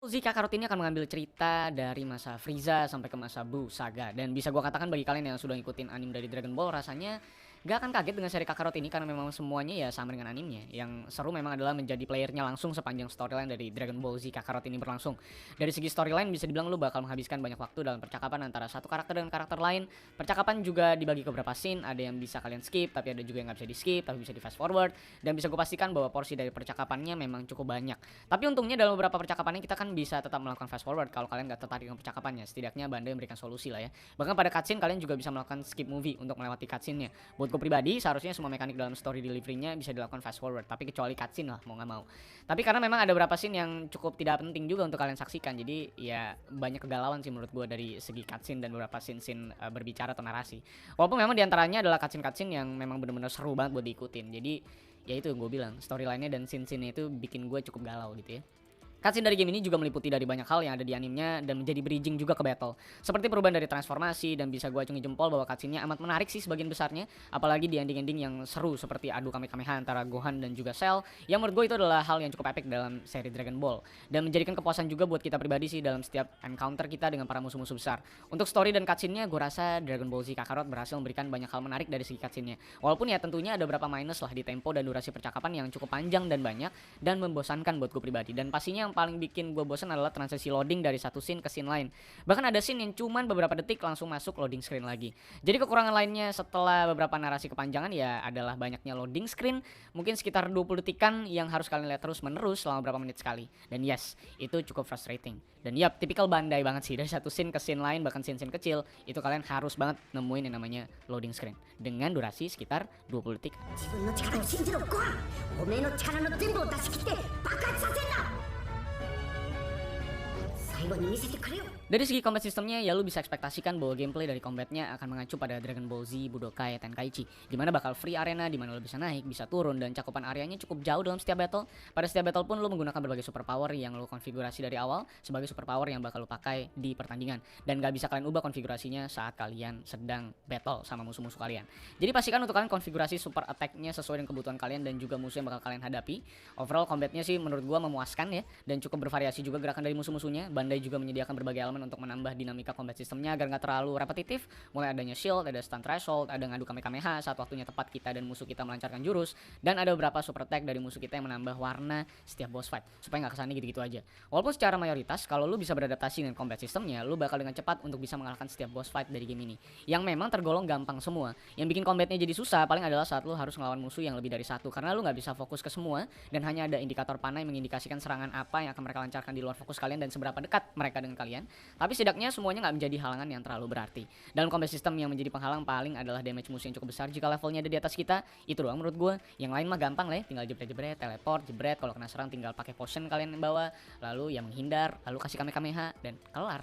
Uzi Kakarot ini akan mengambil cerita dari masa Frieza sampai ke masa Buu Saga. Dan bisa gua katakan bagi kalian yang sudah ngikutin anime dari Dragon Ball, rasanya gak akan kaget dengan seri Kakarot ini karena memang semuanya ya sama dengan animenya. Yang seru memang adalah menjadi playernya langsung sepanjang storyline dari Dragon Ball Z Kakarot ini berlangsung. Dari segi storyline bisa dibilang lu bakal menghabiskan banyak waktu dalam percakapan antara satu karakter dengan karakter lain. Percakapan juga dibagi ke beberapa scene, ada yang bisa kalian skip, tapi ada juga yang gak bisa di skip, tapi bisa di fast forward. Dan bisa gue pastikan bahwa porsi dari percakapannya memang cukup banyak. Tapi untungnya dalam beberapa percakapannya kita kan bisa tetap melakukan fast forward kalau kalian gak tertarik dengan percakapannya. Setidaknya Bandai memberikan solusi lah ya. Bahkan pada cutscene kalian juga bisa melakukan skip movie untuk melewati cutscene-nya. Buat gue pribadi seharusnya semua mekanik dalam story delivery-nya bisa dilakukan fast forward, tapi kecuali cutscene lah mau nggak mau. Tapi karena memang ada beberapa scene yang cukup tidak penting juga untuk kalian saksikan, jadi ya banyak kegalauan sih menurut gue dari segi cutscene dan beberapa scene-scene berbicara atau narasi. Walaupun memang diantaranya adalah cutscene-cutscene yang memang benar-benar seru banget buat diikutin. Jadi ya itu yang gue bilang, storyline-nya dan scene-scene-nya itu bikin gue cukup galau gitu ya. Cutscene dari game ini juga meliputi dari banyak hal yang ada di animenya dan menjadi bridging juga ke battle. Seperti perubahan dari transformasi, dan bisa gue acungi jempol bahwa cutscene-nya amat menarik sih sebagian besarnya. Apalagi di ending-ending yang seru seperti adu Kamehameha antara Gohan dan juga Cell. Yang menurut gue itu adalah hal yang cukup epic dalam seri Dragon Ball. Dan menjadikan kepuasan juga buat kita pribadi sih dalam setiap encounter kita dengan para musuh-musuh besar. Untuk story dan cutscene-nya gue rasa Dragon Ball Z Kakarot berhasil memberikan banyak hal menarik dari segi cutscene-nya. Walaupun ya tentunya ada beberapa minus lah di tempo dan durasi percakapan yang cukup panjang dan banyak dan membosankan buat gue pribadi. Dan pastinya yang paling bikin gue bosan adalah transisi loading dari satu scene ke scene lain. Bahkan ada scene yang cuman beberapa detik langsung masuk loading screen lagi. Jadi kekurangan lainnya setelah beberapa narasi kepanjangan ya adalah banyaknya loading screen, mungkin sekitar 20 detikan yang harus kalian lihat terus menerus selama beberapa menit sekali. Dan yes, itu cukup frustrating. Dan yap, tipikal Bandai banget sih, dari satu scene ke scene lain, bahkan scene-scene kecil, itu kalian harus banget nemuin yang namanya loading screen dengan durasi sekitar 20 detik. Dari segi combat sistemnya ya lu bisa ekspektasikan bahwa gameplay dari combatnya akan mengacu pada Dragon Ball Z Budokai Tenkaichi, dimana bakal free arena dimana lu bisa naik, bisa turun, dan cakupan areanya cukup jauh dalam setiap battle. Pada setiap battle pun lu menggunakan berbagai superpower yang lu konfigurasi dari awal sebagai superpower yang bakal lu pakai di pertandingan, dan gak bisa kalian ubah konfigurasinya saat kalian sedang battle sama musuh-musuh kalian. Jadi pastikan untuk kalian konfigurasi super attack-nya sesuai dengan kebutuhan kalian dan juga musuh yang bakal kalian hadapi. Overall combatnya sih menurut gua memuaskan ya, dan cukup bervariasi juga gerakan dari musuh-musuhnya. Bandai juga menyediakan berbagai elemen untuk menambah dinamika combat sistemnya agar nggak terlalu repetitif. Mulai adanya shield, ada stun threshold, ada ngadu Kamehameha saat waktunya tepat kita dan musuh kita melancarkan jurus, dan ada beberapa super attack dari musuh kita yang menambah warna setiap boss fight supaya nggak kesannya gitu-gitu aja. Walaupun secara mayoritas kalau lu bisa beradaptasi dengan combat sistemnya, lu bakal dengan cepat untuk bisa mengalahkan setiap boss fight dari game ini, yang memang tergolong gampang semua. Yang bikin combatnya jadi susah paling adalah saat lu harus ngelawan musuh yang lebih dari satu, karena lu nggak bisa fokus ke semua dan hanya ada indikator panah yang mengindikasikan serangan apa yang akan mereka lancarkan di luar fokus kalian dan seberapa dekat mereka dengan kalian. Tapi setidaknya semuanya nggak menjadi halangan yang terlalu berarti. Dalam combat system yang menjadi penghalang paling adalah damage musuh yang cukup besar jika levelnya ada di atas kita. Itu doang menurut gue. Yang lain mah gampang lah ya, tinggal jebret-jebret, teleport, jebret. Kalau kena serang tinggal pakai potion kalian yang bawa, lalu yang menghindar, lalu kasih Kamehameha dan kelar.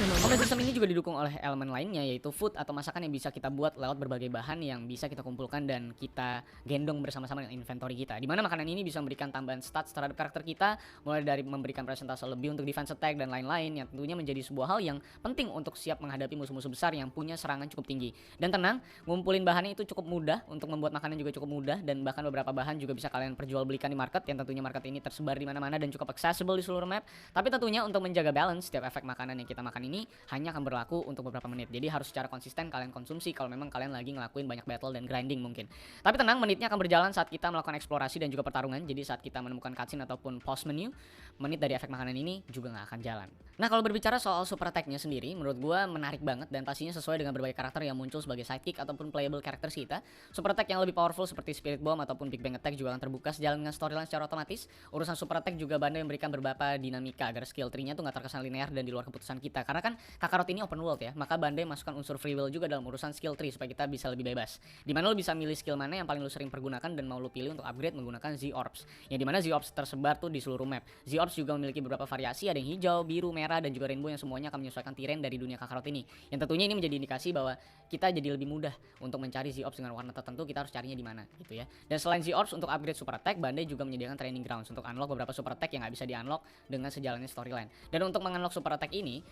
Combat system ini juga didukung oleh elemen lainnya, yaitu food atau masakan yang bisa kita buat lewat berbagai bahan yang bisa kita kumpulkan dan kita gendong bersama-sama dengan inventory kita. Dimana makanan ini bisa memberikan tambahan stats terhadap karakter kita, mulai dari memberikan persentase lebih untuk defense attack dan lain-lain, yang tentunya menjadi sebuah hal yang penting untuk siap menghadapi musuh-musuh besar yang punya serangan cukup tinggi. Dan tenang, ngumpulin bahannya itu cukup mudah, untuk membuat makanan juga cukup mudah, dan bahkan beberapa bahan juga bisa kalian perjualbelikan di market, yang tentunya market ini tersebar di mana-mana dan cukup accessible di seluruh map. Tapi tentunya untuk menjaga balance, setiap efek makanan yang kita makan ini hanya akan berlaku untuk beberapa menit. Jadi harus secara konsisten kalian konsumsi kalau memang kalian lagi ngelakuin banyak battle dan grinding mungkin. Tapi tenang, menitnya akan berjalan saat kita melakukan eksplorasi dan juga pertarungan. Jadi saat kita menemukan cutscene ataupun post menu, menit dari efek makanan ini juga nggak akan jalan. Nah, kalau berbicara soal super attack-nya sendiri, menurut gua menarik banget dan pastinya sesuai dengan berbagai karakter yang muncul sebagai sidekick ataupun playable characters kita. Super attack yang lebih powerful seperti Spirit Bomb ataupun Big Bang Attack juga akan terbuka sejalan dengan storyline secara otomatis. Urusan super attack juga Bandai memberikan beberapa dinamika agar skill tree-nya tuh nggak terkesan linear dan di luar keputusan kita. Karena kan Kakarot ini open world ya, maka Bandai masukkan unsur free will juga dalam urusan skill tree supaya kita bisa lebih bebas. Dimana lo bisa milih skill mana yang paling lo sering pergunakan dan mau lo pilih untuk upgrade menggunakan Z-Orbs. Yang dimana Z-Orbs tersebar tuh di seluruh map. Z-Orbs juga memiliki beberapa variasi, ada yang hijau, biru, merah, dan juga rainbow yang semuanya akan menyesuaikan terrain dari dunia Kakarot ini. Yang tentunya ini menjadi indikasi bahwa kita jadi lebih mudah untuk mencari Z-Orbs dengan warna tertentu, kita harus carinya di mana gitu ya. Dan selain Z-Orbs untuk upgrade super attack, Bandai juga menyediakan training grounds untuk unlock beberapa super attack yang nggak bisa di unlock dengan sejalannya storyline. Dan untuk mengunlock super attack ini,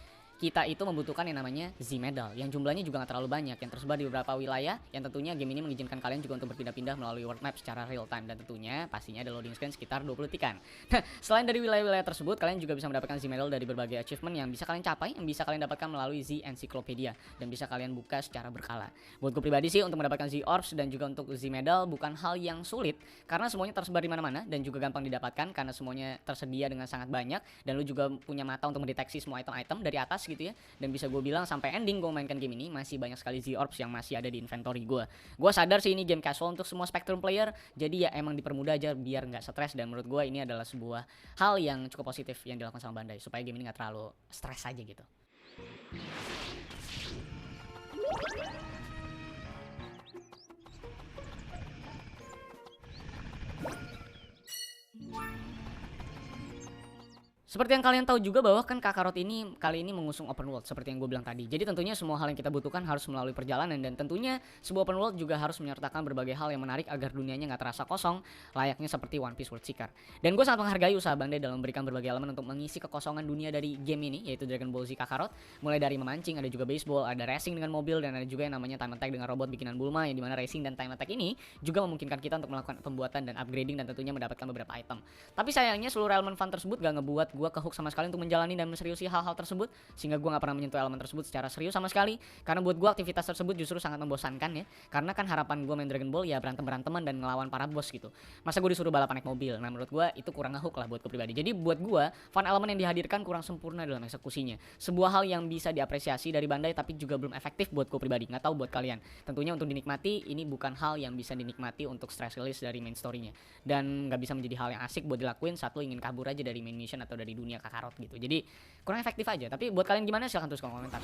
kita itu membutuhkan yang namanya Z-Medal yang jumlahnya juga nggak terlalu banyak, yang tersebar di beberapa wilayah, yang tentunya game ini mengizinkan kalian juga untuk berpindah-pindah melalui world map secara real time, dan tentunya pastinya ada loading screen sekitar 20 detikan. Nah, selain dari wilayah-wilayah tersebut, kalian juga bisa mendapatkan Z-Medal dari berbagai achievement yang bisa kalian capai, yang bisa kalian dapatkan melalui Z Encyclopedia dan bisa kalian buka secara berkala. Buat gue pribadi sih, untuk mendapatkan Z Orbs dan juga untuk Z-Medal bukan hal yang sulit karena semuanya tersebar di mana-mana dan juga gampang didapatkan karena semuanya tersedia dengan sangat banyak, dan lu juga punya mata untuk mendeteksi semua item-item dari atas gitu ya. Dan bisa gue bilang sampai ending gue mainkan game ini masih banyak sekali Z-Orbs yang masih ada di inventory gue. Gue sadar sih ini game casual untuk semua Spectrum player, jadi ya emang dipermudah aja biar nggak stres, dan menurut gue ini adalah sebuah hal yang cukup positif yang dilakukan sama Bandai supaya game ini nggak terlalu stres aja gitu. Seperti yang kalian tahu juga bahwa kan Kakarot ini kali ini mengusung open world seperti yang gue bilang tadi. Jadi tentunya semua hal yang kita butuhkan harus melalui perjalanan, dan tentunya sebuah open world juga harus menyertakan berbagai hal yang menarik agar dunianya nggak terasa kosong, layaknya seperti One Piece World Seeker. Dan gue sangat menghargai usaha Bandai dalam memberikan berbagai elemen untuk mengisi kekosongan dunia dari game ini, yaitu Dragon Ball Z Kakarot. Mulai dari memancing, ada juga baseball, ada racing dengan mobil, dan ada juga yang namanya time attack dengan robot bikinan Bulma, yang dimana racing dan time attack ini juga memungkinkan kita untuk melakukan pembuatan dan upgrading dan tentunya mendapatkan beberapa item. Tapi sayangnya seluruh elemen fun tersebut gak ngebuat gue kehook sama sekali untuk menjalani dan menseriusi hal-hal tersebut, sehingga gue gak pernah menyentuh elemen tersebut secara serius sama sekali. Karena buat gue aktivitas tersebut justru sangat membosankan ya, karena kan harapan gue main Dragon Ball ya berantem-beranteman dan ngelawan para bos gitu. Masa gue disuruh balapan naik mobil? Nah, menurut gue itu kurang ngehook lah buat gue pribadi. Jadi buat gue fun elemen yang dihadirkan kurang sempurna dalam eksekusinya. Sebuah hal yang bisa diapresiasi dari Bandai tapi juga belum efektif buat gue pribadi. Nggak tahu buat kalian. Tentunya untuk dinikmati ini bukan hal yang bisa dinikmati untuk stress release dari main story-nya, dan nggak bisa menjadi hal yang asik buat dilakuin saat lo ingin kabur aja dari main mission atau dari dunia Kakarot gitu. Jadi kurang efektif aja. Tapi buat kalian gimana? Silahkan tulis kolom komentar.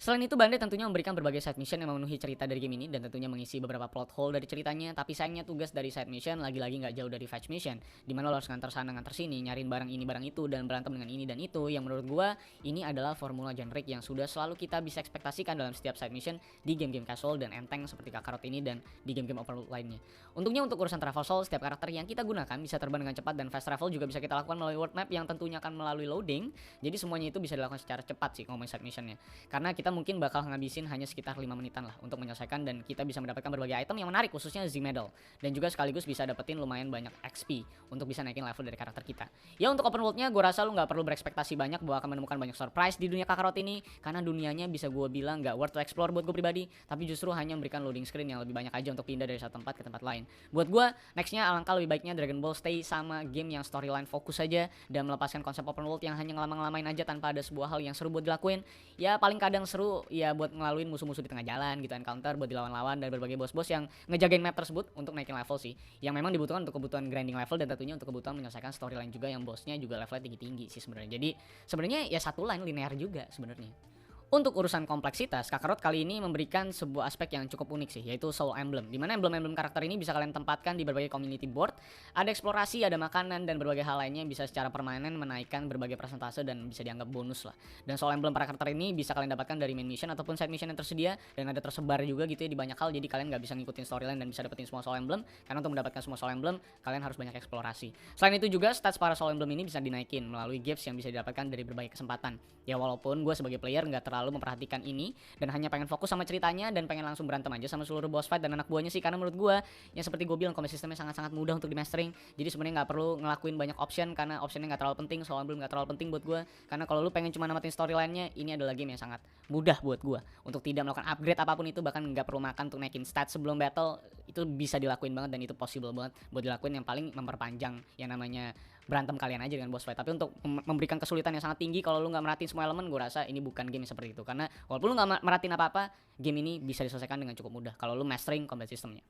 Selain itu, Bandai tentunya memberikan berbagai side mission yang memenuhi cerita dari game ini dan tentunya mengisi beberapa plot hole dari ceritanya. Tapi sayangnya tugas dari side mission lagi-lagi nggak jauh dari fetch mission, dimana lo harus nganter sana nganter sini, nyariin barang ini barang itu, dan berantem dengan ini dan itu. Yang menurut gua ini adalah formula generik yang sudah selalu kita bisa ekspektasikan dalam setiap side mission di game-game casual dan enteng seperti Kakarot ini dan di game-game open world lainnya. Untungnya untuk urusan travel soul, setiap karakter yang kita gunakan bisa terbang dengan cepat, dan fast travel juga bisa kita lakukan melalui world map yang tentunya akan melalui loading. Jadi semuanya itu bisa dilakukan secara cepat sih ngomongin side missionnya, karena kita mungkin bakal ngabisin hanya sekitar 5 menitan lah untuk menyelesaikan, dan kita bisa mendapatkan berbagai item yang menarik khususnya Z-Medal, dan juga sekaligus bisa dapetin lumayan banyak XP untuk bisa naikin level dari karakter kita. Ya untuk open worldnya gue rasa lu gak perlu berekspektasi banyak bahwa akan menemukan banyak surprise di dunia Kakarot ini, karena dunianya bisa gue bilang gak worth to explore buat gue pribadi, tapi justru hanya memberikan loading screen yang lebih banyak aja untuk pindah dari satu tempat ke tempat lain. Buat gue nextnya alangkah lebih baiknya Dragon Ball stay sama game yang storyline fokus aja dan melepaskan konsep open world yang hanya ngelama-ngelamain aja tanpa ada sebuah hal yang seru buat dilakuin. Ya paling kadang seru ya buat ngelaluin musuh-musuh di tengah jalan gitu, encounter buat dilawan-lawan dan berbagai bos-bos yang ngejagain map tersebut untuk naikin level sih, yang memang dibutuhkan untuk kebutuhan grinding level dan tentunya untuk kebutuhan menyelesaikan storyline juga yang bosnya juga levelnya tinggi-tinggi sih sebenarnya. Jadi sebenarnya ya satu line linear juga sebenarnya. Untuk urusan kompleksitas, Kakarot kali ini memberikan sebuah aspek yang cukup unik sih, yaitu Soul Emblem. Dimana emblem-emblem karakter ini bisa kalian tempatkan di berbagai community board. Ada eksplorasi, ada makanan, dan berbagai hal lainnya yang bisa secara permanen menaikkan berbagai persentase dan bisa dianggap bonus lah. Dan Soul Emblem para karakter ini bisa kalian dapatkan dari main mission ataupun side mission yang tersedia, dan ada tersebar juga gitu ya di banyak hal. Jadi kalian nggak bisa ngikutin storyline dan bisa dapetin semua Soul Emblem, karena untuk mendapatkan semua Soul Emblem kalian harus banyak eksplorasi. Selain itu juga stats para Soul Emblem ini bisa dinaikin melalui gifts yang bisa didapatkan dari berbagai kesempatan. Ya walaupun gue sebagai player nggak terlalu memperhatikan ini dan hanya pengen fokus sama ceritanya dan pengen langsung berantem aja sama seluruh boss fight dan anak buahnya sih, karena menurut gue yang seperti gue bilang combat sistemnya sangat-sangat mudah untuk di mastering. Jadi sebenarnya nggak perlu ngelakuin banyak option karena optionnya nggak terlalu penting. Soal belum nggak terlalu penting buat gue, karena kalau lu pengen cuma namatin storyline-nya, ini adalah game yang sangat mudah buat gue untuk tidak melakukan upgrade apapun itu, bahkan nggak perlu makan untuk naikin stats sebelum battle. Itu bisa dilakuin banget dan itu possible banget buat dilakuin, yang paling memperpanjang yang namanya berantem kalian aja dengan boss fight. Tapi untuk memberikan kesulitan yang sangat tinggi kalau lu nggak merhatiin semua elemen, gue rasa ini bukan game seperti itu, karena walaupun lu nggak merhatiin apa-apa, game ini bisa diselesaikan dengan cukup mudah kalau lu mastering combat systemnya.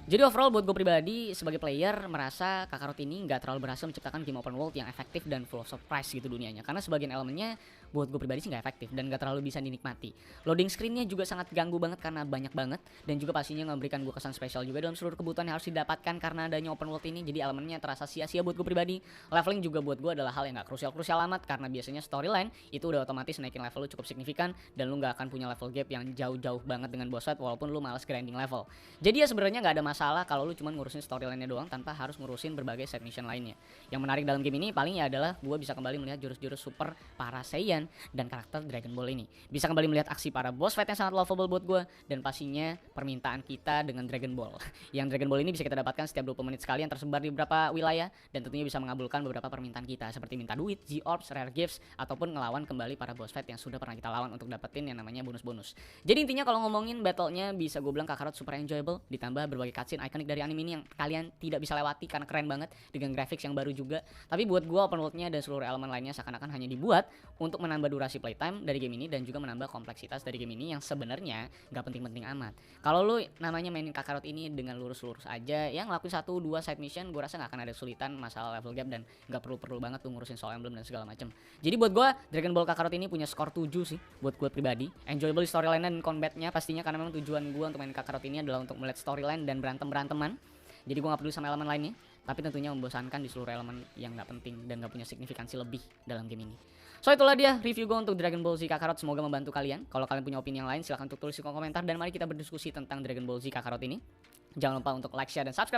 Jadi overall buat gue pribadi sebagai player merasa Kakarot ini nggak terlalu berhasil menciptakan game open world yang efektif dan full of surprise gitu dunianya, karena sebagian elemennya buat gue pribadi sih nggak efektif dan nggak terlalu bisa dinikmati. Loading screennya juga sangat ganggu banget karena banyak banget, dan juga pastinya memberikan gue kesan spesial juga dalam seluruh kebutuhan yang harus didapatkan karena adanya open world ini. Jadi elemennya terasa sia-sia buat gue pribadi. Leveling juga buat gue adalah hal yang nggak krusial amat, karena biasanya storyline itu udah otomatis naikin level lu cukup signifikan dan lu nggak akan punya level gap yang jauh-jauh banget dengan boss fight walaupun lu malas grinding level. Jadi ya sebenarnya nggak ada masalah kalau lu cuma ngurusin storyline-nya doang tanpa harus ngurusin berbagai side mission lainnya. Yang menarik dalam game ini paling ya adalah gue bisa kembali melihat jurus-jurus super para Saiyan dan karakter Dragon Ball ini. Bisa kembali melihat aksi para boss fight yang sangat lovable buat gue, dan pastinya permintaan kita dengan Dragon Ball. Yang Dragon Ball ini bisa kita dapatkan setiap 20 menit sekali yang tersebar di beberapa wilayah, dan tentunya bisa mengabulkan beberapa permintaan kita seperti minta duit, G-Orbs, Rare Gifts, ataupun ngelawan kembali para boss fight yang sudah pernah kita lawan untuk dapetin yang namanya bonus-bonus. Jadi intinya kalau ngomongin battle-nya bisa gue bilang Kakarot super enjoyable, ditambah berbagai cutscene ikonik dari anime ini yang kalian tidak bisa lewati karena keren banget dengan graphics yang baru juga. Tapi buat gue open world-nya dan seluruh elemen lainnya seakan-akan hanya dibuat untuk menambah durasi playtime dari game ini dan juga menambah kompleksitas dari game ini yang sebenarnya nggak penting-penting amat. Kalau lu namanya mainin Kakarot ini dengan lurus-lurus aja, yang ngelakuin 1-2 side mission, gue rasa nggak akan ada kesulitan masalah level gap dan nggak perlu banget tuh ngurusin soul emblem dan segala macam. Jadi buat gue Dragon Ball Kakarot ini punya skor 7 sih buat gue pribadi. Enjoyable storyline dan combatnya pastinya, karena memang tujuan gue untuk main Kakarot ini adalah untuk melihat storyline dan berantem-beranteman. Jadi gue gak peduli sama elemen lainnya, tapi tentunya membosankan di seluruh elemen yang gak penting dan gak punya signifikansi lebih dalam game ini. So itulah dia review gue untuk Dragon Ball Z Kakarot, semoga membantu kalian. Kalau kalian punya opini yang lain silahkan untuk tulis di kolom komentar, dan mari kita berdiskusi tentang Dragon Ball Z Kakarot ini. Jangan lupa untuk like, share, dan subscribe.